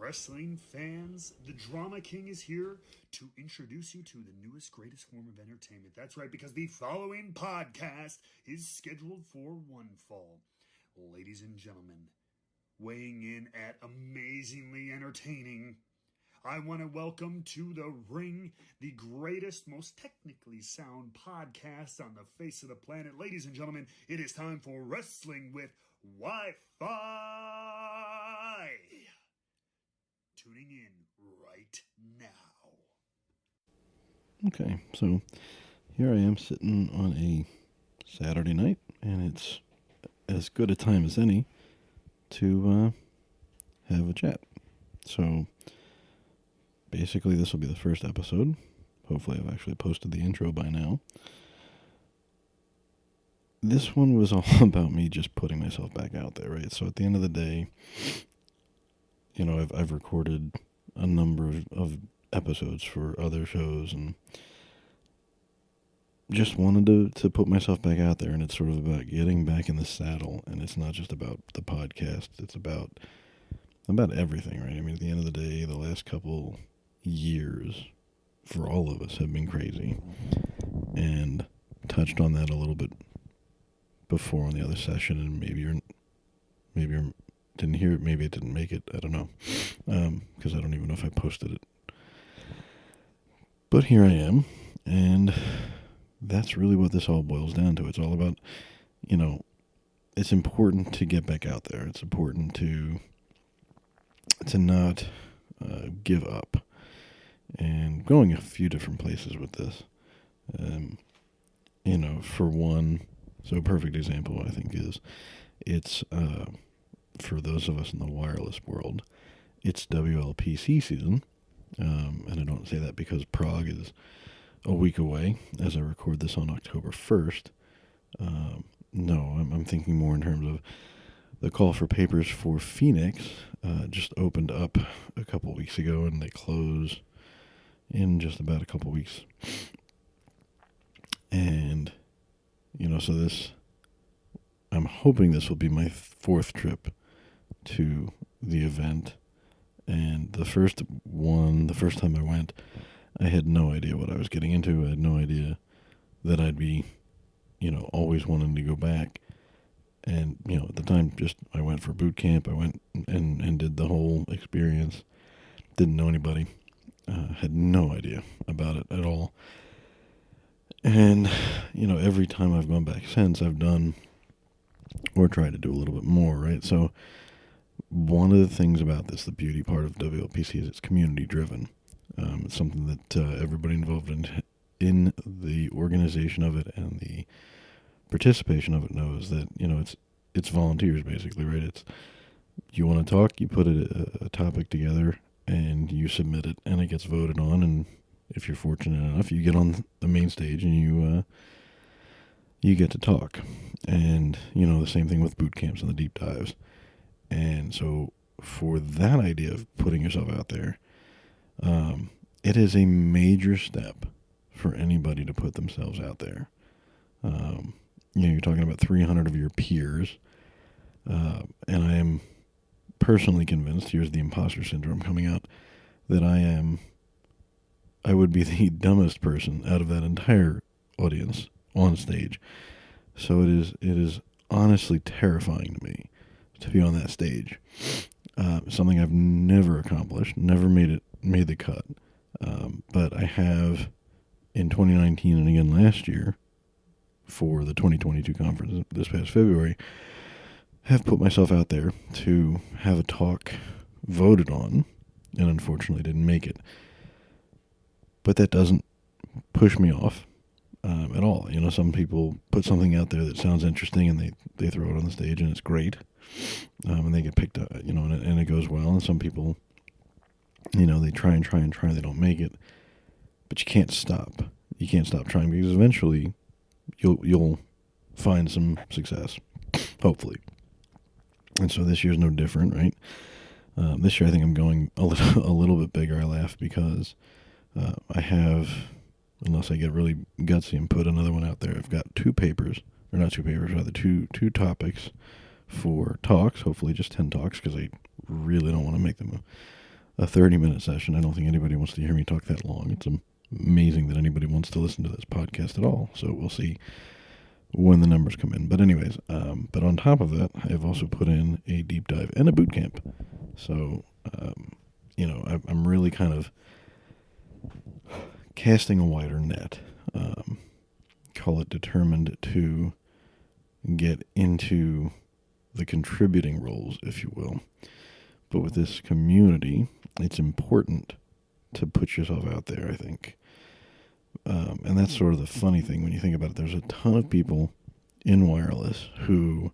Wrestling fans, the Drama King is here to introduce you to the newest, greatest form of entertainment. That's right, because the following podcast is scheduled for one fall. Ladies and gentlemen, weighing in at amazingly entertaining, I want to welcome to the ring the greatest, most technically sound podcast on the face of the planet. Ladies and gentlemen, it is time for Wrestling with Wi-Fi. Tuning in right now. Okay, so here I am sitting on a Saturday night, and it's as good a time as any to have a chat. So basically this will be the first episode. Hopefully I've actually posted the intro by now. This one was all about me just putting myself back out there, right? So at the end of the day, you know, I've recorded a number of episodes for other shows and just wanted to put myself back out there, and it's sort of about getting back in the saddle, and it's not just about the podcast, it's about everything, right? I mean, at the end of the day, the last couple years for all of us have been crazy, and touched on that a little bit before on the other session, and maybe you're didn't hear it, maybe it didn't make it, I don't know, because I don't even know if I posted it. But here I am, and that's really what this all boils down to. It's all about, you know, it's important to get back out there. It's important to not give up. And going a few different places with this. You know, for one, so a perfect example I think is, it's for those of us in the wireless world, it's WLPC season, and I don't say that because Prague is a week away, as I record this on October 1st. No, I'm thinking more in terms of the call for papers for Phoenix just opened up a couple weeks ago, and they close in just about a couple weeks. And, you know, so I'm hoping this will be my fourth trip to the event. And the first time I went, I had no idea what I was getting into. I had no idea that I'd be, you know, always wanting to go back. And, you know, at the time, I went for boot camp. I went and did the whole experience. Didn't know anybody. Had no idea about it at all. And, you know, every time I've gone back since, I've done or tried to do a little bit more, right? So one of the things about this, the beauty part of WLPC, is it's community driven. It's something that everybody involved in the organization of it and the participation of it knows that, you know, it's volunteers basically, right? It's, you want to talk, you put a topic together and you submit it, and it gets voted on, and if you're fortunate enough, you get on the main stage and you get to talk. And, you know, the same thing with boot camps and the deep dives. And so for that idea of putting yourself out there, it is a major step for anybody to put themselves out there. You know, you're talking about 300 of your peers, and I am personally convinced, here's the imposter syndrome coming out, that I would be the dumbest person out of that entire audience on stage. So it is honestly terrifying to me to be on that stage. Something I've never accomplished, never made the cut. But I have in 2019 and again last year for the 2022 conference this past February, have put myself out there to have a talk voted on, and unfortunately didn't make it. But that doesn't push me off at all. You know, some people put something out there that sounds interesting and they throw it on the stage and it's great. And they get picked up, you know, and it goes well. And some people, you know, they try and they don't make it. But you can't stop. You can't stop trying, because eventually you'll find some success, hopefully. And so this year's no different, right? This year I think I'm going a little bit bigger. I laugh because I have, unless I get really gutsy and put another one out there, I've got two topics for talks, hopefully just 10 talks, because I really don't want to make them a 30-minute session. I don't think anybody wants to hear me talk that long. It's amazing that anybody wants to listen to this podcast at all. So we'll see when the numbers come in. But anyways, but on top of that, I've also put in a deep dive and a boot camp. So, I'm really kind of casting a wider net. Call it determined to get into the contributing roles, if you will. But with this community, it's important to put yourself out there, I think. And that's sort of the funny thing when you think about it. There's a ton of people in wireless who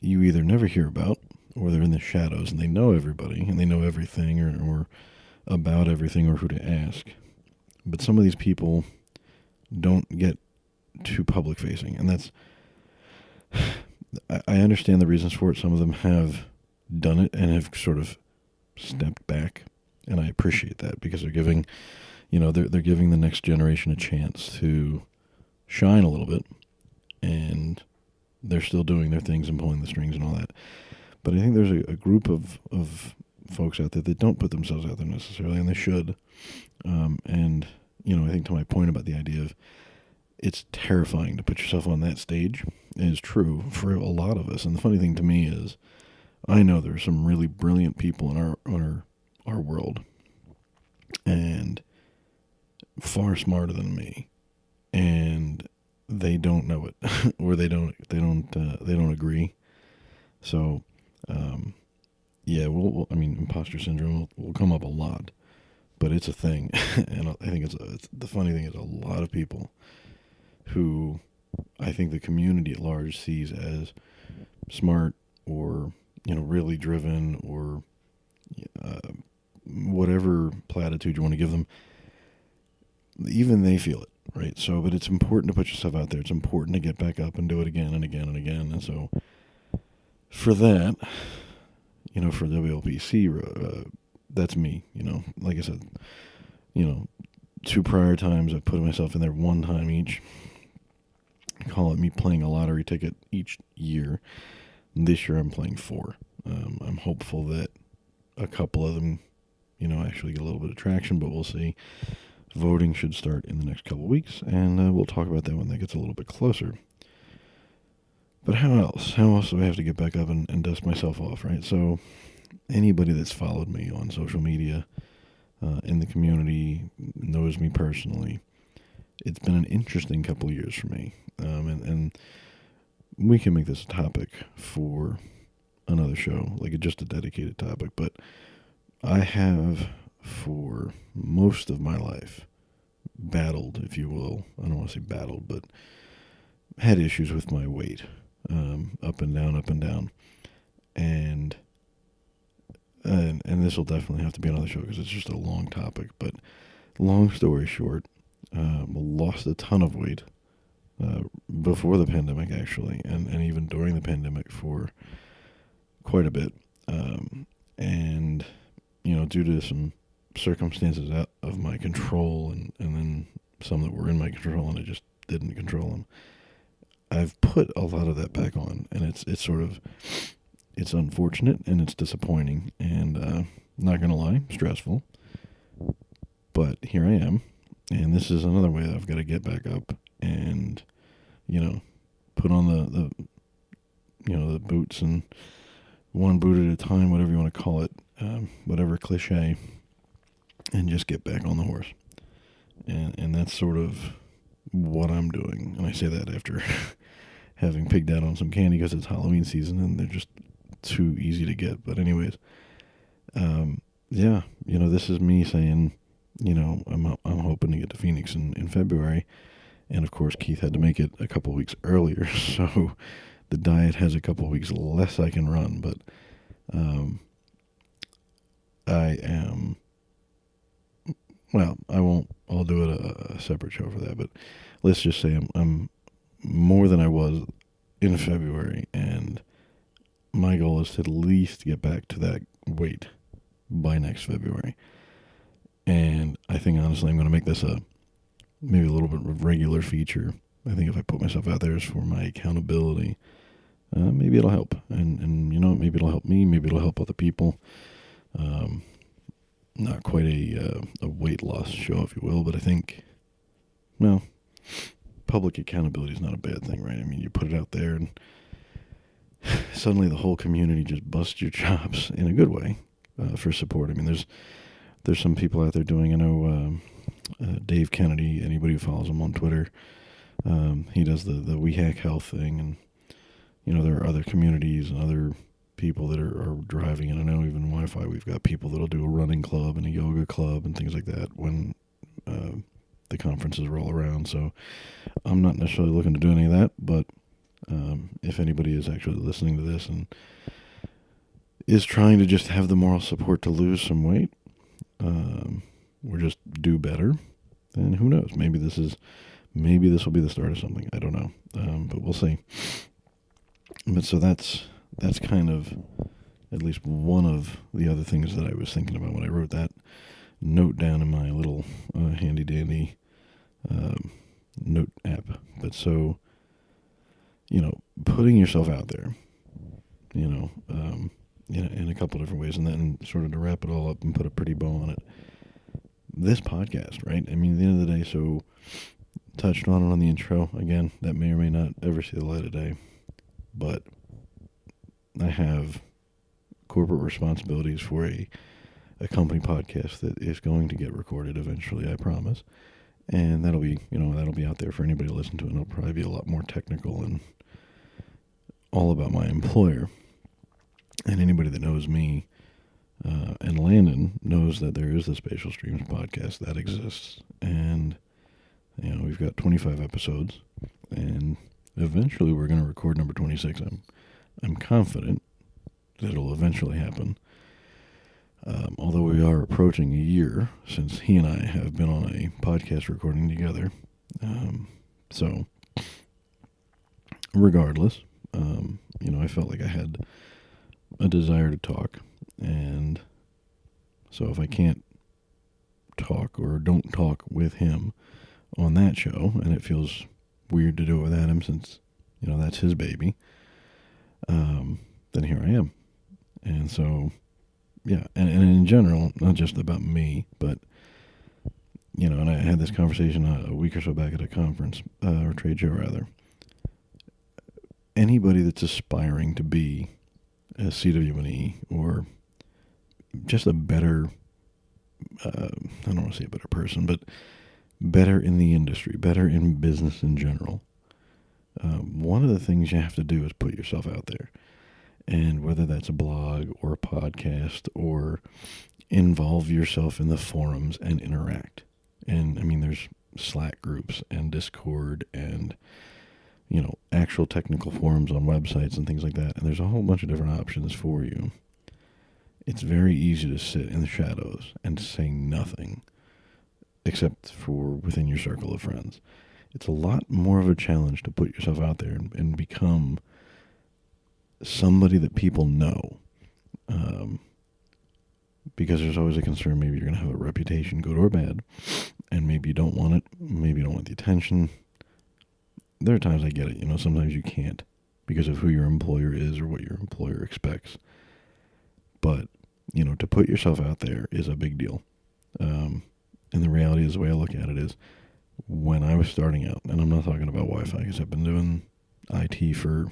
you either never hear about or they're in the shadows and they know everybody and they know everything or about everything or who to ask. But some of these people don't get too public facing. And that's, I understand the reasons for it. Some of them have done it and have sort of stepped back. And I appreciate that because they're giving, they're giving the next generation a chance to shine a little bit, and they're still doing their things and pulling the strings and all that. But I think there's a group of folks out there that don't put themselves out there necessarily, and they should. And, I think to my point about the idea of it's terrifying to put yourself on that stage is true for a lot of us. And the funny thing to me is I know there are some really brilliant people in our world and far smarter than me, and they don't know it or they don't agree. So, imposter syndrome will come up a lot, but it's a thing. And I think it's the funny thing is a lot of people who I think the community at large sees as smart or, really driven or, whatever platitude you want to give them, even they feel it, right? So, but it's important to put yourself out there. It's important to get back up and do it again and again and again. And so for that, for WLPC, that's me, like I said, 2 prior times I've put myself in there 1 time each. Call it me playing a lottery ticket each year. This year I'm playing 4. I'm hopeful that a couple of them, actually get a little bit of traction, but we'll see. Voting should start in the next couple of weeks, and we'll talk about that when that gets a little bit closer. But how else? How else do I have to get back up and dust myself off, right? So anybody that's followed me on social media, in the community, knows me personally. It's been an interesting couple of years for me. And we can make this a topic for another show, like just a dedicated topic. But I have, for most of my life, battled, if you will. I don't want to say battled, but had issues with my weight, up and down, up and down. And this will definitely have to be another show because it's just a long topic. But long story short, lost a ton of weight before the pandemic, actually, and even during the pandemic for quite a bit. And, due to some circumstances out of my control and then some that were in my control and I just didn't control them, I've put a lot of that back on, and it's unfortunate and it's disappointing and not going to lie, stressful. But here I am, and this is another way that I've got to get back up and, put on the boots, and one boot at a time, whatever you want to call it, whatever cliche, and just get back on the horse. And that's sort of what I'm doing. And I say that after having pigged out on some candy because it's Halloween season and they're just too easy to get. But anyways, this is me saying, I'm hoping to get to Phoenix in February. And of course, Keith had to make it a couple weeks earlier, so the diet has a couple weeks less I can run. But I'll do it a separate show for that. But let's just say I'm more than I was in February, and my goal is to at least get back to that weight by next February. And I think, honestly, I'm going to make this maybe a little bit of regular feature. I think if I put myself out there as for my accountability, maybe it'll help. And maybe it'll help me. Maybe it'll help other people. not quite a weight loss show, if you will, but I think, well, public accountability is not a bad thing, right? I mean, you put it out there and suddenly the whole community just busts your chops in a good way for support. I mean, there's some people out there doing, I know Dave Kennedy, anybody who follows him on Twitter, he does the We Hack Health thing, and, you know, there are other communities and other people that are driving, and I know even Wi-Fi, we've got people that'll do a running club and a yoga club and things like that when the conferences roll around. So I'm not necessarily looking to do any of that, but if anybody is actually listening to this and is trying to just have the moral support to lose some weight, or just do better, then who knows? Maybe this will be the start of something. I don't know, but we'll see. But so that's kind of at least one of the other things that I was thinking about when I wrote that note down in my little handy dandy note app. But so, you know, putting yourself out there, you know, in a couple different ways, and then sort of to wrap it all up and put a pretty bow on it, this podcast, right? I mean, at the end of the day, so touched on it on the intro, again, that may or may not ever see the light of day, but I have corporate responsibilities for a company podcast that is going to get recorded eventually, I promise. And that'll be out there for anybody to listen to, and it'll probably be a lot more technical and all about my employer. And anybody that knows me and Landon knows that there is the Spatial Streams podcast that exists. And, you know, we've got 25 episodes, and eventually we're going to record number 26. I'm confident that it'll eventually happen. Although we are approaching a year since he and I have been on a podcast recording together. So, regardless, you know, I felt like I had a desire to talk. And so if I can't talk or don't talk with him on that show, and it feels weird to do it without him since, you know, that's his baby, then here I am. And so, yeah, and in general, not just about me, but, you know, and I had this conversation a week or so back at a conference, or trade show rather. Anybody that's aspiring to be a CWNE or just a better, I don't want to say a better person, but better in the industry, better in business in general, one of the things you have to do is put yourself out there. And whether that's a blog or a podcast, or involve yourself in the forums and interact. And I mean, there's Slack groups and Discord and, you know, actual technical forums on websites and things like that. And there's a whole bunch of different options for you. It's very easy to sit in the shadows and say nothing except for within your circle of friends. It's a lot more of a challenge to put yourself out there and become somebody that people know, because there's always a concern maybe you're going to have a reputation, good or bad, and maybe you don't want it, maybe you don't want the attention. There are times I get it, you know, sometimes you can't because of who your employer is or what your employer expects. But, you know, to put yourself out there is a big deal. And the reality is, the way I look at it is, when I was starting out, and I'm not talking about Wi-Fi because I've been doing IT for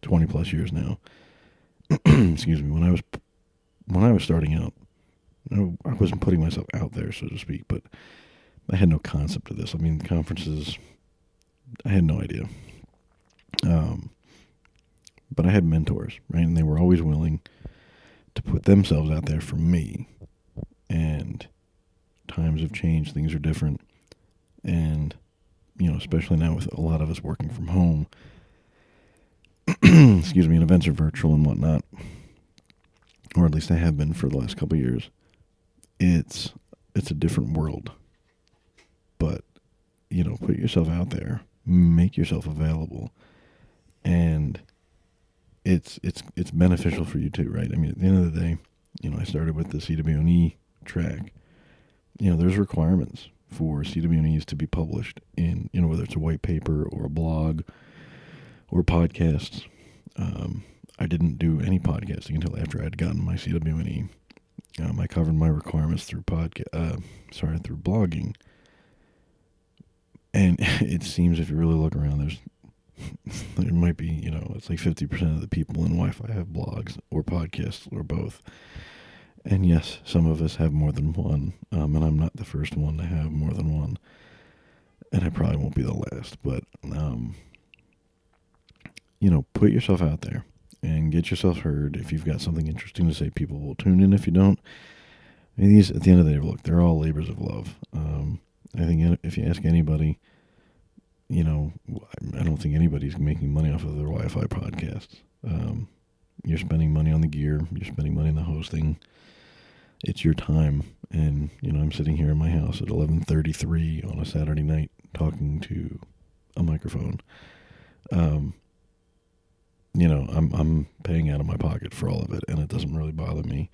20 plus years now. Excuse me. When I was starting out, you know, I wasn't putting myself out there, so to speak, but I had no concept of this. I mean, conferences, I had no idea. But I had mentors, right? And they were always willing to put themselves out there for me. And times have changed. Things are different. And, you know, especially now with a lot of us working from home, excuse me, and events are virtual and whatnot, or at least they have been for the last couple of years. It's a different world. But, you know, put yourself out there, make yourself available, and it's beneficial for you too, right? I mean, at the end of the day, you know, I started with the CWNE track. You know, there's requirements for CWNEs to be published in, you know, whether it's a white paper or a blog or podcasts. I didn't do any podcasting until after I had gotten my CWNE. I covered my requirements through through blogging. And it seems if you really look around, there might be, it's like 50% of the people in Wi-Fi have blogs or podcasts or both. And yes, some of us have more than one, and I'm not the first one to have more than one, and I probably won't be the last, but, put yourself out there and get yourself heard. If you've got something interesting to say, people will tune in. If you don't, these, at the end of the day, look, they're all labors of love. I think if you ask anybody, I don't think anybody's making money off of their Wi-Fi podcasts. You're spending money on the gear. You're spending money on the hosting. It's your time. And, I'm sitting here in my house at 11:33 on a Saturday night talking to a microphone. I'm paying out of my pocket for all of it, and it doesn't really bother me.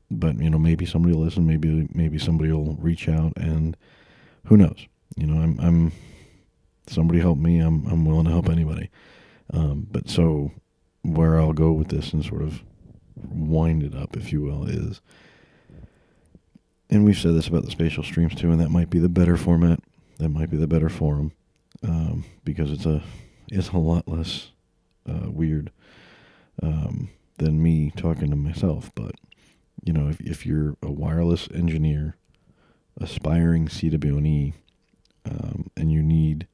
But, maybe somebody will listen. Maybe somebody will reach out, and who knows? I'm somebody help me. I'm willing to help anybody. But so where I'll go with this and sort of wind it up, if you will, is, and we've said this about the spatial streams too, and that might be the better format. That might be the better forum, because it's a lot less weird than me talking to myself. But if you're a wireless engineer, aspiring CWNE, and you need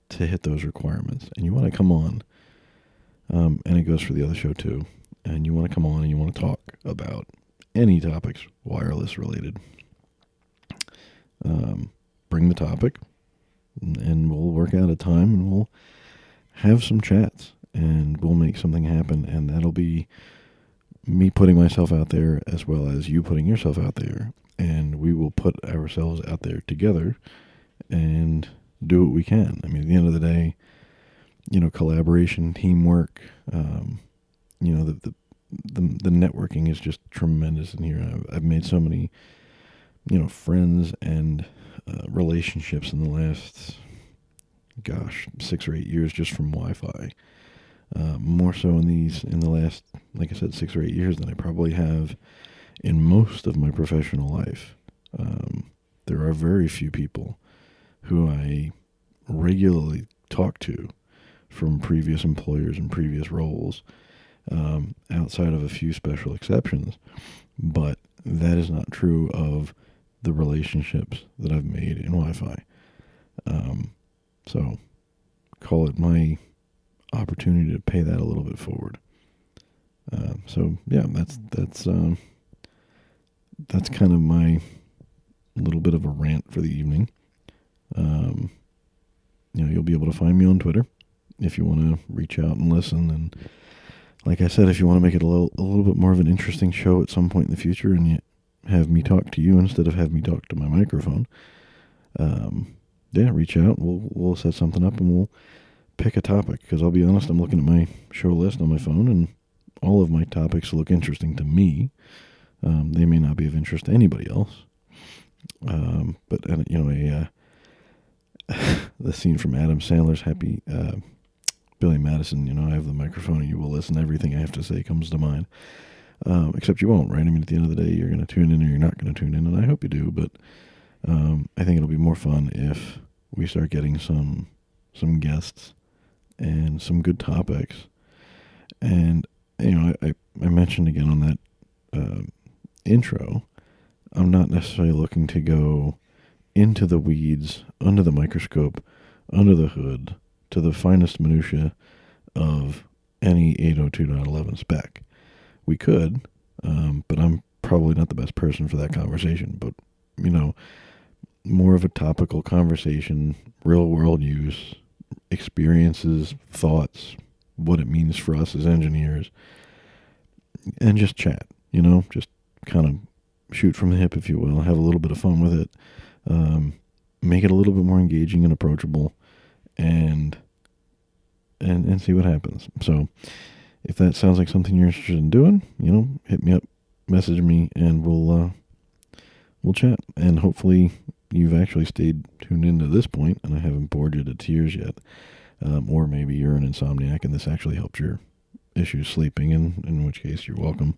to hit those requirements, and you want to come on, and it goes for the other show too, and you want to come on and you want to talk about any topics wireless related, bring the topic, and we'll work out a time, and we'll have some chats, and we'll make something happen, and that'll be me putting myself out there as well as you putting yourself out there, and we will put ourselves out there together and do what we can. I mean, at the end of the day, collaboration, teamwork, the networking is just tremendous in here. I've made so many, friends and relationships in the last, 6 or 8 years just from Wi-Fi. More so in the last, like I said, 6 or 8 years than I probably have in most of my professional life. There are very few people who I regularly talk to from previous employers and previous roles, outside of a few special exceptions. But that is not true of the relationships that I've made in Wi-Fi. So call it my opportunity to pay that a little bit forward. So yeah, that's kind of my little bit of a rant for the evening. You'll be able to find me on Twitter if you want to reach out and listen. And like I said, if you want to make it a little bit more of an interesting show at some point in the future, and you have me talk to you instead of have me talk to my microphone, reach out. We'll set something up, and we'll pick a topic. Because I'll be honest, I'm looking at my show list on my phone, and all of my topics look interesting to me. They may not be of interest to anybody else. But the scene from Adam Sandler's Happy Billy Madison, I have the microphone and you will listen. Everything I have to say comes to mind. Except you won't, right? I mean, at the end of the day, you're going to tune in or you're not going to tune in, and I hope you do. But I think it'll be more fun if we start getting some guests and some good topics. And, I mentioned again on that intro, I'm not necessarily looking to go into the weeds, under the microscope, under the hood, to the finest minutia of any 802.11 spec. We could, but I'm probably not the best person for that conversation. But, more of a topical conversation, real world use, experiences, thoughts, what it means for us as engineers, and just chat, just kind of shoot from the hip, if you will, have a little bit of fun with it, make it a little bit more engaging and approachable, and see what happens. So if that sounds like something you're interested in doing, hit me up, message me, and we'll chat. And hopefully you've actually stayed tuned into this point, and I haven't bored you to tears yet. Or maybe you're an insomniac and this actually helped your issues sleeping, in which case you're welcome.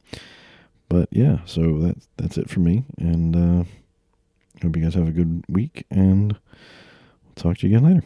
But yeah, so that's it for me, and hope you guys have a good week, and we'll talk to you again later.